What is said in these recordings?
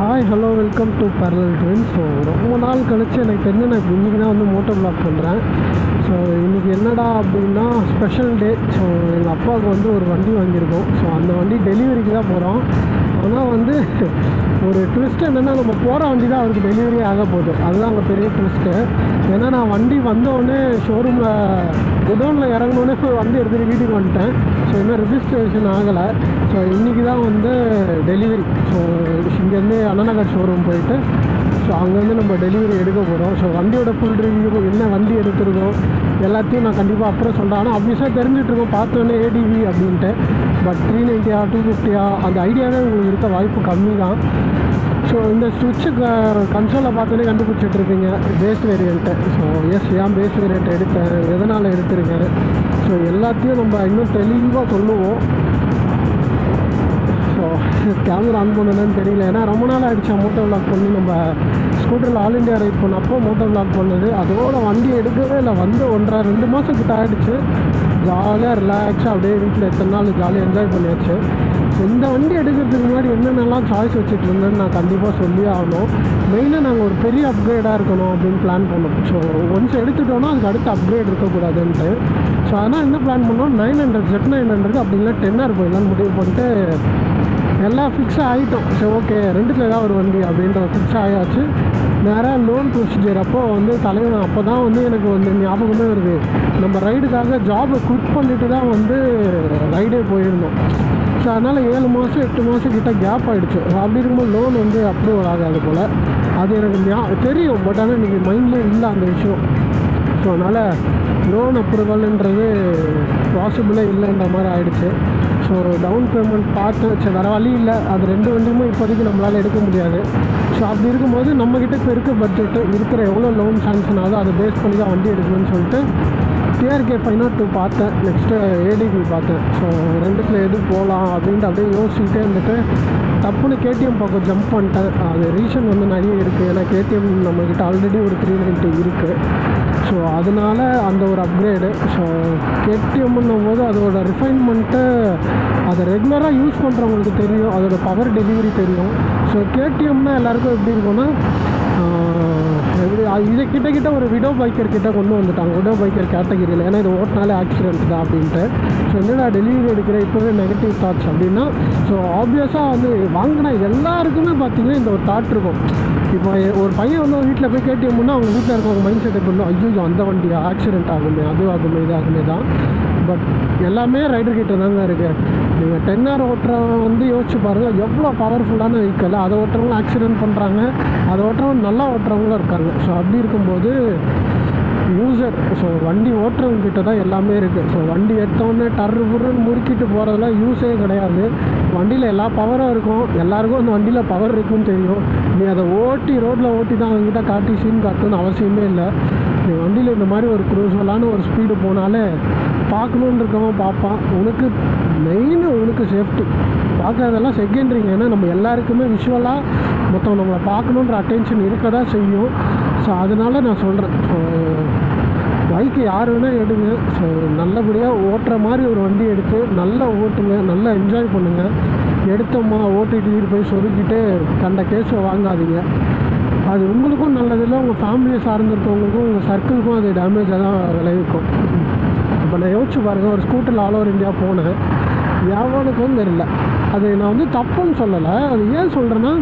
Hi hello welcome to parallel twin. So ரொம்ப நாள் கழிச்சு எனக்கு தெரிஞ்சு நான் இப்போ இன்றைக்கி தான் வந்து மோட்டோ வ்ளாக் பண்ணுறேன். ஸோ இன்றைக்கி என்னடா அப்படின்னா ஸ்பெஷல் டே. ஸோ எங்கள் அப்பாவுக்கு வந்து ஒரு வண்டி வாங்கியிருக்கோம். ஸோ அந்த வண்டி டெலிவரிக்கு தான் போகிறோம். ஆனால் வந்து ஒரு ட்விஸ்ட் என்னென்னா, நம்ம போகிற வண்டி தான் அவருக்கு டெலிவரி ஆக போகுது. அதுதான் அங்கே பெரிய ட்விஸ்ட்டு. ஏன்னா நான் வண்டி வந்தோடனே ஷோரூமில் குடோனில் இறங்கினோடனே வண்டி எடுத்துகிட்டு வீட்டுக்கு வந்துட்டேன். ஸோ இன்னும் ரிஜிஸ்ட்ரேஷன் ஆகலை. ஸோ இன்றைக்கி தான் வந்து டெலிவரி. ஸோ இங்கேருந்து அண்ணாநகர் ஷோரூம் போயிட்டு ஸோ அங்கேருந்து நம்ம டெலிவரி எடுக்க போகிறோம். ஸோ வண்டியோட ஃபுல் ரிவ்யூ, என்ன வண்டி எடுத்துருக்கோம் எல்லாத்தையும் நான் கண்டிப்பாக அப்புறம் சொல்கிறேன். ஆனால் ஆப்வியஸாக தெரிஞ்சிட்ருக்கோம் பார்த்தோன்னே ஏடிவி அப்படின்ட்டு. பட் 390 250 அந்த ஐடியாவே உங்களுக்கு இருக்க வாய்ப்பு கம்மி தான். ஸோ இந்த ஸ்விட்சுக்கு கன்சோலை பார்த்தோன்னே கண்டுபிடிச்சிட்ருக்கீங்க பேஸ் வேரியண்ட்டு. ஸோ எஸ், ஏன் பேஸ் வேரியண்ட் எடுத்தேன், எதனால் எடுத்திருக்கேன், ஸோ எல்லாத்தையும் நம்ம இன்னும் தெளிவாக சொல்லுவோம். ஸோ கேமரா ஆன் பண்ணணுன்னு தெரியல, ஏன்னா ரொம்ப நாள் ஆகிடுச்சா மோட்டோ வ்ளாக் பண்ணி. நம்ம ஸ்கூட்டரில் ஆல் இண்டியா ரைட் பண்ணப்போ மோட்டோ வ்ளாக் பண்ணது. அதோட வண்டி எடுக்கவே இல்லை. வந்து 1.5-2 மாதம் கிட்ட ஆகிடுச்சு. ஜாலியாக ரிலாக்ஸாக அப்படியே வீட்டில் எத்தனை நாள் ஜாலியாக என்ஜாய் பண்ணியாச்சு. இந்த வண்டி எடுக்கிறதுக்கு முன்னாடி என்னென்னலாம் சாய்ஸ் வச்சுட்டு இருந்தேன்னு நான் கண்டிப்பாக சொல்லி ஆகணும். மெயினாக நாங்கள் ஒரு பெரிய அப்கிரேடாக இருக்கணும் அப்படின்னு பிளான் பண்ணோம். ஸோ ஒன்ஸ் எடுத்துட்டோன்னா அதுக்கு அடுத்து அப்கிரேட் இருக்கக்கூடாதுன்ட்டு. ஸோ அதனால் என்ன பிளான் பண்ணோம், 900 Z900 அப்படின்னா 10R போயிடலான்னு முடிவு பண்ணிட்டு எல்லாம் ஃபிக்ஸாக ஆகிட்டோம். சரி ஓகே, ரெண்டுத்தில் ஏதாவது ஒரு வண்டி அப்படின்ற ஃபிக்ஸாக ஆயாச்சு. நேராக லோன் ப்ரொசீஜர் அப்போ வந்து தலைவன் அப்போ தான் வந்து எனக்கு வந்து ஞாபகமே வருது. நம்ம ரைடுக்காக ஜாபை குவிட் பண்ணிட்டு தான் வந்து ரைடே போயிருந்தோம். ஸோ அதனால் 7 மாதம் 8 மாதம் கிட்ட கேப் ஆகிடுச்சு. அப்படி இருக்கும்போது லோன் வந்து அப்ரூவல் ஆகாது போல். அது எனக்கு தெரியும். பட் ஆனால் இன்றைக்கி மைண்ட்லேயே இல்லை அந்த விஷயம். ஸோ அதனால் லோன் அப்ரூவல்ன்றது பாசிபிளே இல்லைன்ற மாதிரி ஆகிடுச்சு. ஸோ டவுன் பேமெண்ட் பார்த்து சரி வேறு வழி இல்லை. அது 2 வண்டியுமே இப்போதைக்கு நம்மளால் எடுக்க முடியாது. ஸோ அப்படி இருக்கும்போது நம்மக்கிட்ட இப்போ இருக்க பட்ஜெட்டு இருக்கிற எவ்வளோ லோன் சாங்ஷன் ஆகுதோ அதை பேஸ் பண்ணி தான் வண்டி எடுக்கணும்னு சொல்லிட்டு TRK 502 பார்த்தேன். நெக்ஸ்ட்டு ஏடிவி பார்த்தேன். ஸோ ரெண்டுத்தில் எது போகலாம் அப்படின்ட்டு அப்படியே யோசிச்சுட்டே இருந்துட்டு டப்புன்னு KTM பக்கம் ஜம்ப் பண்ணிட்டேன். அது ரீசன் வந்து நிறைய இருக்குது. ஏன்னா KTM நம்மக்கிட்ட ஆல்ரெடி ஒரு 390 இருக்குது. ஸோ அதனால் அந்த ஒரு அப்கிரேடு. ஸோ KTMன்னும் போது அதோட ரிஃபைன்மெண்ட்டு அதை ரெகுலராக யூஸ் பண்ணுறவங்களுக்கு தெரியும். அதோட பவர் டெலிவரி தெரியும். ஸோ KTMனா எல்லாேருக்கும் எப்படி இருக்கும்னா, எப்படி இதை கிட்ட ஒரு விடோ பைக்கர் கிட்ட கொண்டு வந்துட்டாங்க, விடோ பைக்கர் கேட்டகிரியில். ஏன்னா இது ஓட்டினாலே ஆக்சிடென்ட் தான் அப்படின்ட்டு. ஸோ என்னடா டெலிவரி எடுக்கிற இப்போவே நெகட்டிவ் தாட்ஸ் அப்படின்னா, ஸோ ஆப்வியஸாக வந்து வாங்கினா எல்லாருக்குமே பார்த்திங்கன்னா இந்த ஒரு தாட் இருக்கும். இப்போ ஒரு பையன் வந்து வீட்டில் போய் KTMன்னா அவங்க வீட்டில் இருக்கவங்க மைண்ட் செட் பண்ணணும், ஐயோ அந்த வண்டி ஆக்சிடென்ட் ஆகுமே, அது ஆகுமே, இது ஆகுமே தான். பட் எல்லாமே ரைடர் கிட்ட தாங்க இருக்குது. நீங்கள் 10R ஓட்டுறவங்க வந்து யோசிச்சு பாருங்கள், எவ்வளோ பவர்ஃபுல்லான வெஹிக்கிள். அதை ஓட்டுறவங்களும் ஆக்சிடென்ட் பண்ணுறாங்க, அதை ஓட்டுறவங்க நல்லா ஓட்டுறவங்களும் இருக்காங்க. ஸோ அப்படி இருக்கும்போது யூசர், ஸோ வண்டி ஓட்டுறவங்கக்கிட்ட தான் எல்லாமே இருக்குது. ஸோ வண்டி எடுத்தோடனே டர்ருன்னு முறுக்கிட்டு போகிறதுலாம் யூஸே கிடையாது. வண்டியில் எல்லா பவரும் இருக்கும். எல்லாருக்கும் அந்த வண்டியில் பவர் இருக்குன்னு தெரியும். நீ அதை ஓட்டி ரோட்டில் ஓட்டி தான் அவங்ககிட்ட காட்டி சீன் காட்டணும்னு அவசியமே இல்லை. நீ வண்டியில் இந்த மாதிரி ஒரு க்ரூஸ்வலான ஒரு ஸ்பீடு போனாலே பார்க்கணுன்னு இருக்கவன் பார்ப்பான். உனக்கு மெயின் உனக்கு சேஃப்டி. பார்க்குறதெல்லாம் செகண்டரிங்க. ஏன்னா நம்ம எல்லாருக்குமே விஷுவலாக மொத்தம் நம்மளை பார்க்கணுன்ற அட்டென்ஷன் இருக்க தான் செய்யும். ஸோ அதனால் நான் சொல்கிறேன், ஸோ பைக்கு யார் வேணால் எடுங்க. ஸோ நல்லபடியாக ஓட்டுற மாதிரி ஒரு வண்டி எடுத்து நல்லா ஓட்டுங்க, நல்லா என்ஜாய் பண்ணுங்கள். எடுத்தோம்மா ஓட்டிட்டு போய் சொருக்கிட்டு கண்ட கேஸை வாங்காதீங்க. அது உங்களுக்கும் நல்லதில்லை, உங்கள் ஃபேமிலியை சார்ந்திருக்கவங்களுக்கும் உங்கள் சர்க்கிளுக்கும் அது டேமேஜாக தான் விளைவிக்கும். இப்போ நான் யோசிச்சு பாருங்கள், ஒரு ஸ்கூட்டரில் ஆல் ஓவர் இந்தியா போனேன், எவனுக்கும் தெரியல. அது நான் வந்து தப்புன்னு சொல்லலை. அது ஏன் சொல்கிறேன்னா,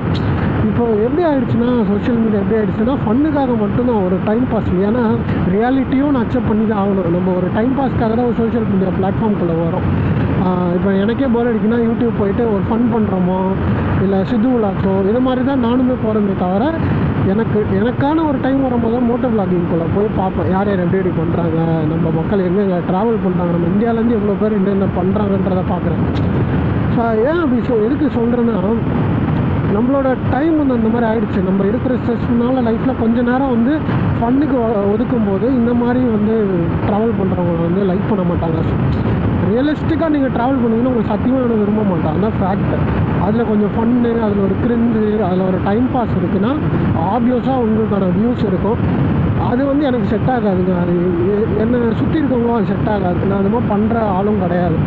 இப்போ எப்படி ஆகிடுச்சுன்னா, சோஷியல் மீடியா எப்படி ஆகிடுச்சுன்னா ஃபன்னுக்காக மட்டும்தான், ஒரு டைம் பாஸ். ஏன்னா ரியாலிட்டியும் நான் அக்செப்ட் பண்ணி தான் ஆகணும். நம்ம ஒரு டைம் பாஸ்க்காக தான் ஒரு சோஷியல் மீடியா பிளாட்ஃபார்ம்குள்ளே வரும். இப்போ எனக்கே போர் அடிக்குன்னா யூடியூப் போயிட்டு ஒரு ஃபன் பண்ணுறோமோ இல்லை சித்து விளாக்ஸோ இது மாதிரி தான் நானுமே போகிறேமே தவிர, எனக்கான ஒரு டைம் வரும்போது மோட்டோ விளாகிங்குள்ளே போய் பார்ப்பேன், யார் யார் எப்படி பண்ணுறாங்க, நம்ம மக்கள் எங்கெங்கே ட்ராவல் பண்ணுறாங்க, நம்ம இந்தியாவிலேருந்து எவ்வளோ பேர் என்னென்ன பண்ணுறாங்கன்றதை பார்க்குறேன். ஸோ ஏன் அப்படி எதுக்கு சொல்கிறேன்னா, நம்மளோட டைம் வந்து அந்த மாதிரி ஆகிடுச்சு. நம்ம இருக்கிற ஸ்ட்ரெஸ்னால லைஃப்பில் கொஞ்சம் நேரம் வந்து ஃபன்னுக்கு ஒதுக்கும்போது இந்த மாதிரி வந்து ட்ராவல் பண்ணுறவங்க வந்து லைக் பண்ண மாட்டாங்க. ரியலிஸ்டிக்காக நீங்கள் ட்ராவல் பண்ணிங்கன்னா உங்களுக்கு சத்தியமாக எனக்கு விரும்ப மாட்டாங்க, அதான் ஃபேக்ட். அதில் கொஞ்சம் ஃபன்னு, அதில் ஒரு கிரிஞ்சு, அதில் ஒரு டைம் பாஸ் இருக்குன்னா ஆப்வியஸாக உங்களுக்கான வியூஸ் இருக்கும். அது வந்து எனக்கு செட் ஆகாதுங்க. அது என்னை சுற்றி இருக்கவங்களும் அது செட் ஆகாது. நான் அது மாதிரி பண்ணுற ஆளும் கிடையாது.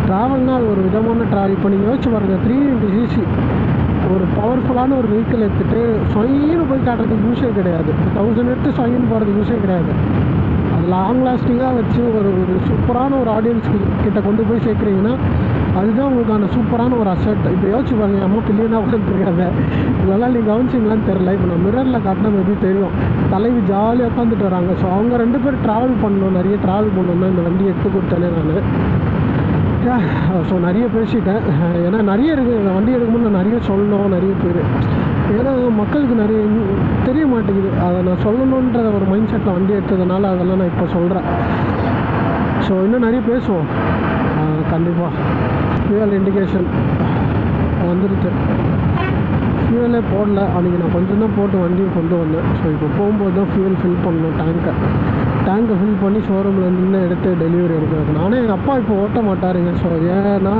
ட்ராவல்னால் ஒரு விதமான ட்ராவல். இப்போ நீங்கள் யோசிச்சு பாருங்கள், 390cc ஒரு பவர்ஃபுல்லான ஒரு வெஹிக்கிள் எடுத்துகிட்டு சொயின்னு போய் காட்டுறதுக்கு யூஸே கிடையாது. 1000 எடுத்து சொயின்னு போகிறதுக்கு யூஸே கிடையாது. அது லாங் லாஸ்டிங்காக வச்சு ஒரு சூப்பரான ஒரு ஆடியன்ஸ் கிட்ட கொண்டு போய் சேர்க்குறீங்கன்னா அதுதான் உங்களுக்கான சூப்பரான ஒரு அசெட். இப்போ யோசிச்சு பாருங்கள், அம்மா கிளியனாக உட்காந்துருக்காங்க. இதெல்லாம் நீங்கள் கவனிச்சிங்களான்னு தெரில. இப்போ நான் மிரரில் காட்டினா மேபி தெரியும், தலைவி ஜாலியாக உட்காந்துட்டு வராங்க. ஸோ அவங்க 2 பேர் ட்ராவல் பண்ணணும், நிறைய ட்ராவல் பண்ணணும்னா இந்த வண்டி எடுத்து கொடுத்தேனே நான். ஸோ நிறைய பேசிட்டேன். ஏன்னா நிறைய இருக்குது இந்த வண்டி எடுக்கும்போது, நான் நிறைய சொல்லணும் நிறைய பேர். ஏன்னா மக்களுக்கு நிறைய தெரிய மாட்டேங்குது. அதை நான் சொல்லணுன்ற ஒரு மைண்ட் செட்டில் வண்டி எடுத்ததுனால அதெல்லாம் நான் இப்போ சொல்கிறேன். ஸோ இன்னும் நிறைய பேசுவோம் கண்டிப்பாக. ஃபியூவல் இண்டிகேஷன் வந்துடுச்சு. ஃபியூவலே போடல அன்றைக்கி, நான் கொஞ்சம் தான் போட்டு வண்டியை கொண்டு வந்தேன். ஸோ இப்போ போகும்போது தான் ஃபியூவல் ஃபில் பண்ணணும். டேங்கை ஃபில் பண்ணி ஷோரூமில் நின்று எடுத்து டெலிவரி எடுக்கிறது. நானே எங்கள் அப்பா இப்போ ஓட்ட மாட்டாருங்க. ஸோ ஏன்னா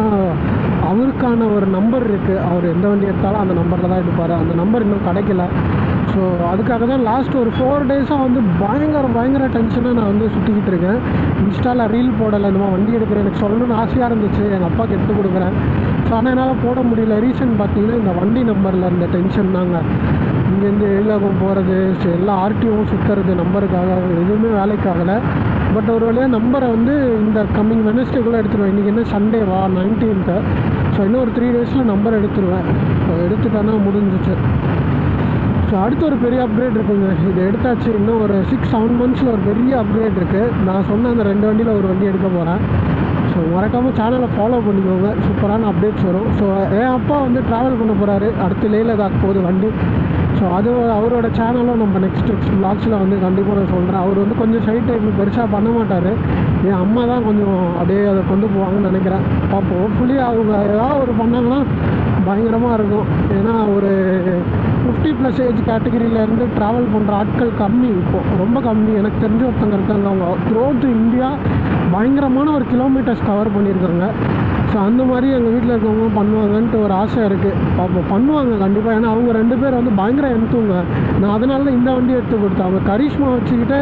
அவருக்கான ஒரு நம்பர் இருக்குது. அவர் எந்த வண்டி எடுத்தாலும் அந்த நம்பரில் தான் எடுப்பார். அந்த நம்பர் இன்னும் கிடைக்கல. ஸோ அதுக்காக தான் லாஸ்ட் ஒரு 4 டேஸாக வந்து பயங்கர டென்ஷனாக நான் வந்து சுற்றிக்கிட்டு இருக்கேன். இன்ஸ்டாவில் ரீல் போடலை. இந்த மாதிரி வண்டி எடுக்கிறேன், எனக்கு சொல்லணும்னு ஆசையாக இருந்துச்சு, எங்கள் அப்பாவுக்கு எடுத்து கொடுக்குறேன். ஸோ ஆனால் என்னால் போட முடியல. ரீசன் பார்த்தீங்கன்னா இந்த வண்டி நம்பரில் இருந்த டென்ஷன் தாங்க. இங்கேருந்து எழிலகம் போகிறது, எல்லா ஆர்டிஓவும் சுற்றுறது நம்பருக்காக, எதுவுமே வேலைக்காகலை. பட் ஒரு வழியாக நம்பரை வந்து இந்த கம்மிங் வெனஸ்டேக்குள்ளே எடுத்துருவேன். இன்றைக்கி என்ன சண்டேவா 19th. ஸோ இன்னும் ஒரு 3 டேஸில் நம்பர் எடுத்துருவேன். ஸோ எடுத்துட்டேன்னா முடிஞ்சிச்சு. ஸோ அடுத்து ஒரு பெரிய அப்கிரேட் இருக்குங்க. இது எடுத்தாச்சு. இன்னும் ஒரு 6-7 monthஸில் ஒரு பெரிய அப்கிரேட் இருக்குது. நான் சொன்ன அந்த 2 வண்டியில் ஒரு வண்டி எடுக்க போகிறேன். ஸோ மறக்காமல் சேனலை ஃபாலோ பண்ணிக்கோங்க, சூப்பரான அப்டேட்ஸ் வரும். ஸோ என் அப்பா வந்து ட்ராவல் பண்ண போகிறாரு, அடுத்து லே லடாக் போகுது வண்டி. ஸோ அது அவரோட சேனலும் நம்ம நெக்ஸ்ட் vlogsல வந்து கண்டிப்பாக நான் சொல்கிறேன். அவர் வந்து கொஞ்சம் சைட் டைப் பெருசாக பண்ண மாட்டார். என் அம்மா தான் கொஞ்சம் அப்படியே அதை கொண்டு போவாங்கன்னு நினைக்கிறேன். பார்ப்போம். ஹோப்ஃபுல்லி அவங்க ஏதாவது ஒரு பண்ணாங்கன்னா பயங்கரமாக இருக்கும். ஏன்னா ஒரு 50+ ஏஜ் கேட்டகரியிலேருந்து ட்ராவல் பண்ணுற ஆட்கள் கம்மி, இப்போது ரொம்ப கம்மி. எனக்கு தெரிஞ்ச ஒருத்தங்க இருக்காங்க, அவங்க த்ரூஅவுட் இந்தியா பயங்கரமான ஒரு கிலோமீட்டர்ஸ் கவர் பண்ணியிருக்காங்க. ஸோ அந்த மாதிரி எங்கள் வீட்டில் இருக்கவங்க பண்ணுவாங்கன்ட்டு ஒரு ஆசை இருக்குது. பார்ப்போம், பண்ணுவாங்க கண்டிப்பாக. ஏன்னா அவங்க 2 பேர் வந்து பயங்கர எந்துங்க. நான் அதனால தான் இந்த வண்டி எடுத்து கொடுத்தேன். அவங்க கரிஷ்மா வச்சுக்கிட்டு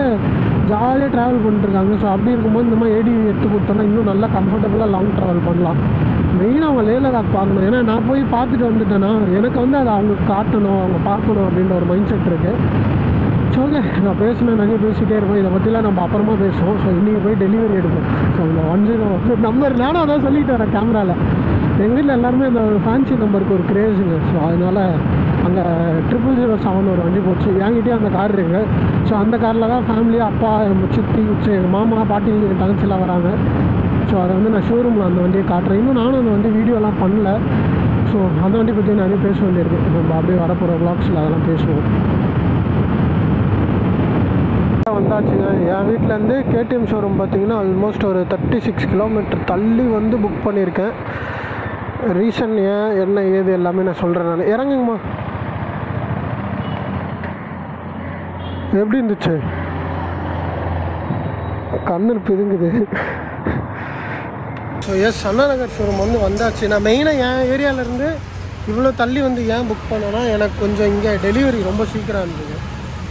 ஜாலியாக ட்ராவல் பண்ணிட்டுருக்காங்க. ஸோ அப்படி இருக்கும்போது இந்த மாதிரி ஏடிவி எடுத்து கொடுத்தோன்னா இன்னும் நல்லா கம்ஃபர்டபுளாக லாங் ட்ராவல் பண்ணலாம். மெயினாக அவங்க லே லடாக் பார்க்கணும். ஏன்னா நான் போய் பார்த்துட்டு வந்துட்டேன்னா எனக்கு வந்து அதை அவங்களுக்கு காட்டணும், அவங்க பார்க்கணும் அப்படின்ற ஒரு மைண்ட் செட் இருக்குது. ஸோ ஓகே, நான் பேசினேன், நிறைய பேசிகிட்டே இருப்போம். இதை பற்றிலாம் நம்ம அப்புறமா பேசுவோம். ஸோ இன்றைக்கி போய் டெலிவரி எடுப்போம். ஸோ இந்த 10 நம்பர் நானும் அதான் சொல்லிட்டு வரேன் கேமராவில். எங்கள் வீட்டில் எல்லாருமே அந்த ஃபேன்சி நம்பருக்கு ஒரு க்ரேஸுங்க. ஸோ அதனால் அங்கே 007 ஒரு வண்டி போச்சு. என்கிட்டயும் அந்த கார் இருக்குது. ஸோ அந்த காரில் தான் ஃபேமிலியாக அப்பா, சித்தி, எங்கள் மாமா, பாட்டி, தங்கச்சிலாம் வராங்க. ஸோ அதை வந்து நான் ஷோரூமில் அந்த வண்டியை காட்டுறேன். இன்னும் நானும் அந்த வண்டி வீடியோலாம் பண்ணல. ஸோ அந்த வண்டி பற்றி நிறைய பேச வேண்டியிருக்கு. நம்ம அப்படியே வரப்போகிற vlogsல அதெல்லாம் பேசுவோம். வந்தாச்சுங்க. என் வீட்டிலேருந்து கேடிஎம் ஷோரூம் பார்த்திங்கன்னா ஆல்மோஸ்ட் ஒரு 36 கிலோமீட்டர் தள்ளி வந்து புக் பண்ணியிருக்கேன். ரீசன் ஏன் என்ன ஏது எல்லாமே நான் சொல்கிறேன். நான் இறங்குங்கம்மா. எப்படி இருந்துச்சு? கண்ணு பிதுங்குது. So S, Anna Nagar showroom வந்து வந்தாச்சு. நான் மெயினாக என் ஏரியாவிலேருந்து இவ்வளோ தள்ளி வந்து ஏன் புக் பண்ணேன்னா, எனக்கு கொஞ்சம் இங்கே டெலிவரி ரொம்ப சீக்கிரம் இருந்தது.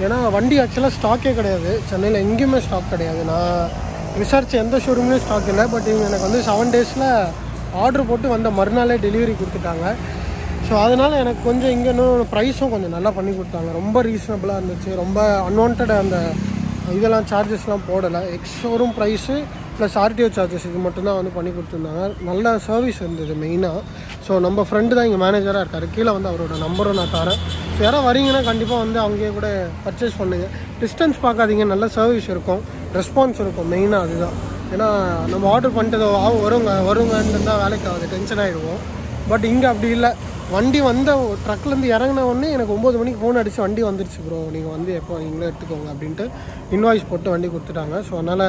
ஏன்னா வண்டி ஆக்சுவலாக ஸ்டாக்கே கிடையாது சென்னையில், எங்கேயுமே ஸ்டாக் கிடையாது. நான் விசாரித்த எந்த ஷோரூம்லேயும் ஸ்டாக் இல்லை. பட் இவங்க எனக்கு வந்து 7 டேஸில் ஆர்டர் போட்டு வந்த மறுநாளே டெலிவரி கொடுத்துட்டாங்க. ஸோ அதனால் எனக்கு கொஞ்சம் இங்கே இன்னும் ப்ரைஸும் கொஞ்சம் நல்லா பண்ணி கொடுத்தாங்க. ரொம்ப ரீசனபிளாக இருந்துச்சு. ரொம்ப அன்வான்ட் அந்த இதெல்லாம் சார்ஜஸ்லாம் போடலை. Ex showroom price plus RTO charges இது மட்டும்தான் வந்து பண்ணி கொடுத்துருந்தாங்க. நல்ல சர்வீஸ் இருந்தது மெயினாக. ஸோ நம்ம ஃப்ரெண்டு தான் இங்கே மேனேஜராக இருக்கார். கீழே வந்து அவரோட நம்பரும் நான் தரேன். ஸோ யாராவது வரீங்கன்னா கண்டிப்பாக வந்து அங்கேயே கூட பர்ச்சேஸ் பண்ணுங்கள். டிஸ்டன்ஸ் பார்க்காதீங்க, நல்ல சர்வீஸ் இருக்கும், ரெஸ்பான்ஸ் இருக்கும். மெயினாக அதுதான். ஏன்னா நம்ம ஆர்டர் பண்ணிட்டு வருங்கன்னு தான் வேலைக்கு ஆகுது, டென்ஷன் ஆகிடுவோம். பட் இங்கே அப்படி இல்லை. வண்டி வந்த ட்ரக்லேருந்து இறங்கின உடனே எனக்கு 9 மணிக்கு ஃபோன் அடித்து வண்டி வந்துருச்சு ப்ரோ, நீங்கள் வந்து எப்போ நீங்களே எடுத்துக்கோங்க அப்படின்ட்டு இன்வாய்ஸ் போட்டு வண்டி கொடுத்துட்டாங்க. ஸோ அதனால்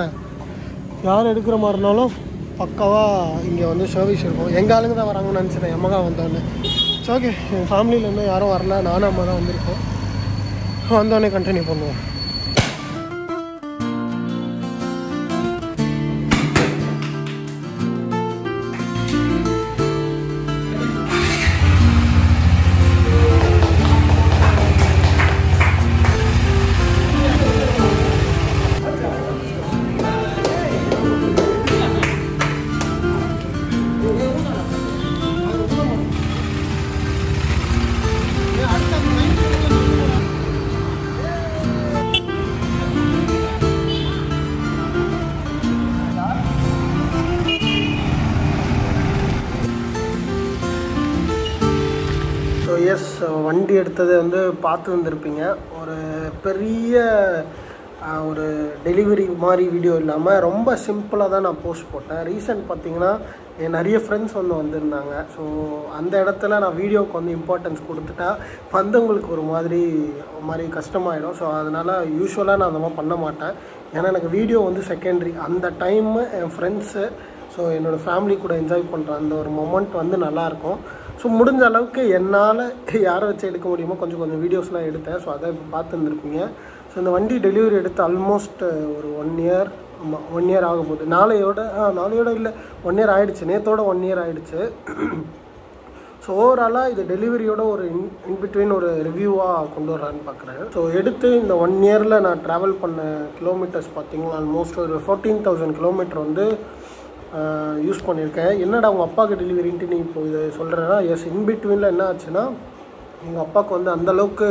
யார் எடுக்கிற மாதிரி இருந்தாலும் பக்காவாக இங்கே வந்து சர்வீஸ் இருக்கும். எங்கள் ஆளுங்க தான் வராங்கன்னு நினச்சிட்டேன் எம்மகா வந்தோடனே. ஸோ ஓகே, என் ஃபேமிலியில் இன்னும் யாரும் வரல, நானும் அம்மா தான் வந்திருக்கோம். வந்தோடனே கண்டினியூ பண்ணுவோம். எஸ் வண்டி எடுத்தது வந்து பார்த்து வந்திருப்பீங்க. ஒரு பெரிய ஒரு டெலிவரி மாதிரி வீடியோ இல்லாமல் ரொம்ப சிம்பிளாக தான் நான் போஸ்ட் போட்டேன். ரீசன் பார்த்தீங்கன்னா நிறைய ஃப்ரெண்ட்ஸ் வந்திருந்தாங்க. ஸோ அந்த இடத்துல நான் வீடியோவுக்கு வந்து இம்பார்ட்டன்ஸ் கொடுத்துட்டா வந்தவங்களுக்கு ஒரு மாதிரி கஷ்டமாயிடும். ஸோ அதனால் யூஸ்வலாக நான் அந்த மாதிரி பண்ண மாட்டேன். ஏன்னா எனக்கு வீடியோ வந்து செகண்டரி. அந்த டைமு என் ஃப்ரெண்ட்ஸு ஸோ என்னோடய ஃபேமிலி கூட என்ஜாய் பண்ணுற அந்த ஒரு மொமெண்ட் வந்து நல்லாயிருக்கும். ஸோ முடிஞ்ச அளவுக்கு என்னால் யாரை வச்சு எடுக்க முடியுமோ கொஞ்சம் வீடியோஸ்லாம் எடுத்தேன். ஸோ அதை இப்போ பார்த்துருந்துருப்பீங்க. ஸோ இந்த வண்டி டெலிவரி எடுத்து ஆல்மோஸ்ட் ஒரு 1 இயர், ஆமாம் 1 இயர் ஆக போகுது. நாளையோட இல்லை 1 இயர் ஆகிடுச்சு. நேற்றோட 1 இயர் ஆகிடுச்சு. ஸோ ஓவராலாக இது டெலிவரியோட ஒரு இன்பிட்வீன் ஒரு ரிவ்யூவாக கொண்டு வர்றான்னு பார்க்குறேன். ஸோ எடுத்து இந்த 1 இயரில் நான் ட்ராவல் பண்ண கிலோமீட்டர்ஸ் பார்த்திங்கன்னா ஆல்மோஸ்ட் ஒரு 14,000 கிலோமீட்டர் வந்து யூஸ் பண்ணியிருக்கேன். என்னடா உங்கள் அப்பாவுக்கு டெலிவரின்ட்டு நீ இப்போ இதை சொல்கிறேன்னா, எஸ் இன்பிட்வீனில் என்ன ஆச்சுன்னா எங்கள் அப்பாவுக்கு வந்து அந்தளவுக்கு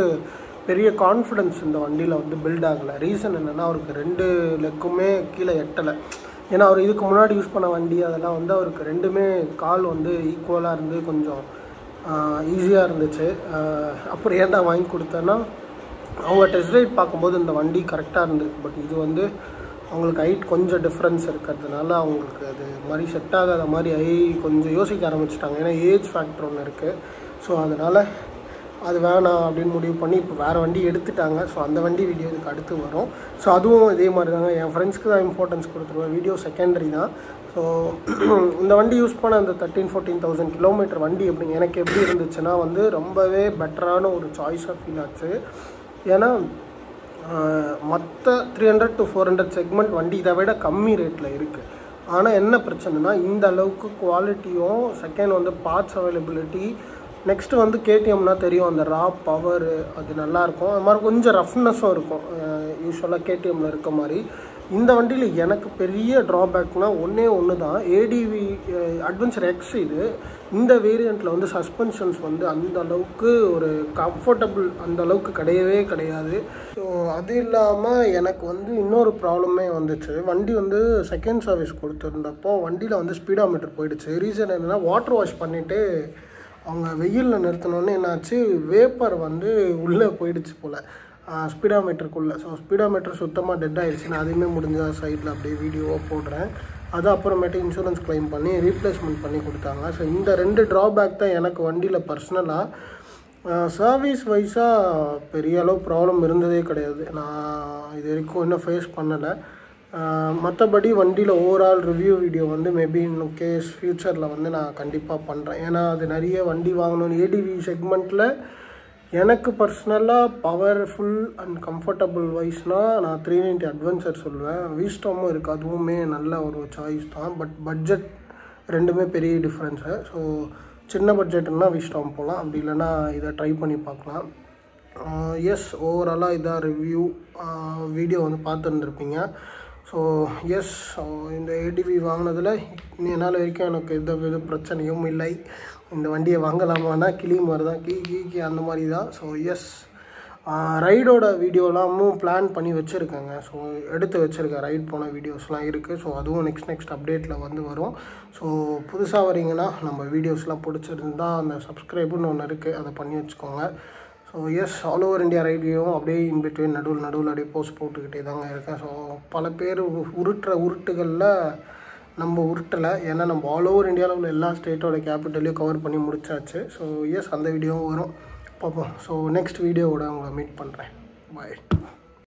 பெரிய கான்ஃபிடென்ஸ் இந்த வண்டியில் வந்து பில்ட் ஆகலை. ரீசன் என்னென்னா அவருக்கு 2 லெக்குமே கீழே எட்டலை. ஏன்னா அவர் இதுக்கு முன்னாடி யூஸ் பண்ண வண்டி அதெல்லாம் வந்து அவருக்கு 2மே கால் வந்து ஈக்குவலாக இருந்து கொஞ்சம் ஈஸியாக இருந்துச்சு. அப்புறம் ஏன்டா வாங்கி கொடுத்தேன்னா அவங்க டெஸ்ட் ரைட் பார்க்கும்போது இந்த வண்டி கரெக்டாக இருந்துச்சு. பட் இது வந்து அவங்களுக்கு ஹைட் கொஞ்சம் டிஃப்ரென்ஸ் இருக்கிறதுனால அவங்களுக்கு அது மாதிரி செட் ஆகாத மாதிரி கொஞ்சம் யோசிக்க ஆரம்பிச்சிட்டாங்க. ஏன்னா ஏஜ் ஃபேக்டர் ஒன்று இருக்குது. ஸோ அதனால் அது வேணாம் அப்படின்னு முடிவு பண்ணி இப்போ வேறு வண்டி எடுத்துட்டாங்க. ஸோ அந்த வண்டி வீடியோ இதுக்கு அடுத்து வரும். ஸோ அதுவும் இதே மாதிரி தாங்க. என் ஃப்ரெண்ட்ஸ்க்கு தான் இம்பார்ட்டன்ஸ் கொடுத்துருவேன். வீடியோ செகண்டரி தான். ஸோ இந்த வண்டி யூஸ் பண்ண அந்த 13,000-14,000 கிலோமீட்டர் வண்டி எனக்கு எப்படி இருந்துச்சுன்னா வந்து ரொம்பவே பெட்டரான ஒரு சாய்ஸாக ஃபீல் ஆச்சு. ஏன்னா மற்ற 300 to 400 செக்மெண்ட் வண்டி இதை விட கம்மி ரேட்டில் இருக்குது. ஆனால் என்ன பிரச்சனைனா இந்த அளவுக்கு குவாலிட்டியும், செகண்ட் வந்து பார்ட்ஸ் அவைலபிலிட்டி, நெக்ஸ்ட்டு வந்து கேடிஎம்னால் தெரியும் அந்த ரா பவர் அது நல்லாயிருக்கும். அது மாதிரி கொஞ்சம் ரஃப்னஸும் இருக்கும் யூஸ்வலாக கேடிஎம்மில் இருக்க மாதிரி. இந்த வண்டியில் எனக்கு பெரிய ட்ராபேக்னால் ஒன்று தான், ஏடிவி அட்வென்ச்சர் எக்ஸ். இந்த வேரியண்ட்டில் வந்து சஸ்பென்ஷன்ஸ் வந்து அந்த அளவுக்கு ஒரு கம்ஃபர்டபுள் அந்த அளவுக்கு கிடையாது. ஸோ அது இல்லாமல் எனக்கு வந்து இன்னொரு ப்ராப்ளமே வந்துச்சு. வண்டி வந்து செகண்ட் சர்வீஸ் கொடுத்துருந்தப்போ வண்டியில் வந்து ஸ்பீடாமீட்டர் போயிடுச்சு. ரீசன் என்னென்னா வாட்டர் வாஷ் பண்ணிவிட்டு அவங்க வெயிலில் நிறுத்தினோன்னே என்னாச்சு, வேப்பர் வந்து உள்ளே போயிடுச்சு போல் ஸ்பீடாமீட்டருக்குள்ளே. ஸோ ஸ்பீடாமீட்டர் சுத்தமாக டெட் ஆகிடுச்சு. நான் அதையுமே முடிஞ்சால் சைடில் அப்படியே வீடியோவாக போடுறேன். அது அப்புறமேட்டு இன்சூரன்ஸ் கிளைம் பண்ணி ரீப்ளேஸ்மெண்ட் பண்ணி கொடுத்தாங்க. ஸோ இந்த 2 ட்ராபேக் தான் எனக்கு வண்டியில் பர்சனலாக. சர்வீஸ் வைஸாக பெரிய அளவு ப்ராப்ளம் இருந்ததே கிடையாது. நான் இது வரைக்கும் இன்னும் ஃபேஸ் பண்ணலை. மற்றபடி வண்டியில் ஓவரால் ரிவ்யூ வீடியோ வந்து மேபி இன்னும் ஃப்யூச்சரில் வந்து நான் கண்டிப்பாக பண்ணுறேன். ஏன்னா அது நிறைய வண்டி வாங்கணும்னு ஏடிவி செக்மெண்ட்டில் எனக்கு பர்சனலாக பவர்ஃபுல் அண்ட் கம்ஃபர்டபுள் வைஸ்னால் நான் 390 அட்வென்ச்சர் சொல்லுவேன். வீஸ்டாமும் இருக்குது, அதுவுமே நல்ல ஒரு சாய்ஸ் தான். பட் பட்ஜெட் ரெண்டுமே பெரிய டிஃப்ரென்ஸு. ஸோ சின்ன பட்ஜெட்னா வீஸ்டாம் போகலாம், அப்படி இல்லைன்னா இதை ட்ரை பண்ணி பார்க்கலாம். எஸ் ஓவராலாக இதாக ரிவ்யூ வீடியோ வந்து பார்த்துருந்துருப்பீங்க. ஸோ எஸ் இந்த ஏடிவி வாங்கினதில் என்னால் வரைக்கும் எனக்கு எந்த பிரச்சனையும் இல்லை. இந்த வண்டியை வாங்கலாமான்னா கிளி மாதிரி தான், கீ அந்த மாதிரி தான். ஸோ எஸ் ரைடோட வீடியோலாமும் பிளான் பண்ணி வச்சுருக்கேங்க. ஸோ எடுத்து வச்சுருக்கேன், ரைட் போன வீடியோஸ்லாம் இருக்குது. ஸோ அதுவும் நெக்ஸ்ட் அப்டேட்டில் வந்து வரும். ஸோ புதுசாக வரீங்கன்னா நம்ம வீடியோஸ்லாம் பிடிச்சிருந்தா அந்த சப்ஸ்கிரைபுன்னு ஒன்று இருக்குது, அதை பண்ணி வச்சுக்கோங்க. So yes all over India ரைடியும் அப்படியே இன்பிட்வீன் நடுவில் அப்படியே போஸ்ட் போட்டுக்கிட்டே தாங்க இருக்கேன். ஸோ பல பேர் உருட்டுகளில் நம்ம உருட்டலை. ஏன்னா நம்ம ஆல் ஓவர் இந்தியாவில் உள்ள எல்லா ஸ்டேட்டோட கேபிட்டலையும் கவர் பண்ணி முடிச்சாச்சு. ஸோ எஸ் அந்த வீடியோவும் வரும், பார்ப்போம். ஸோ நெக்ஸ்ட் வீடியோவோட உங்களை மீட் பண்ணுறேன். பாய்.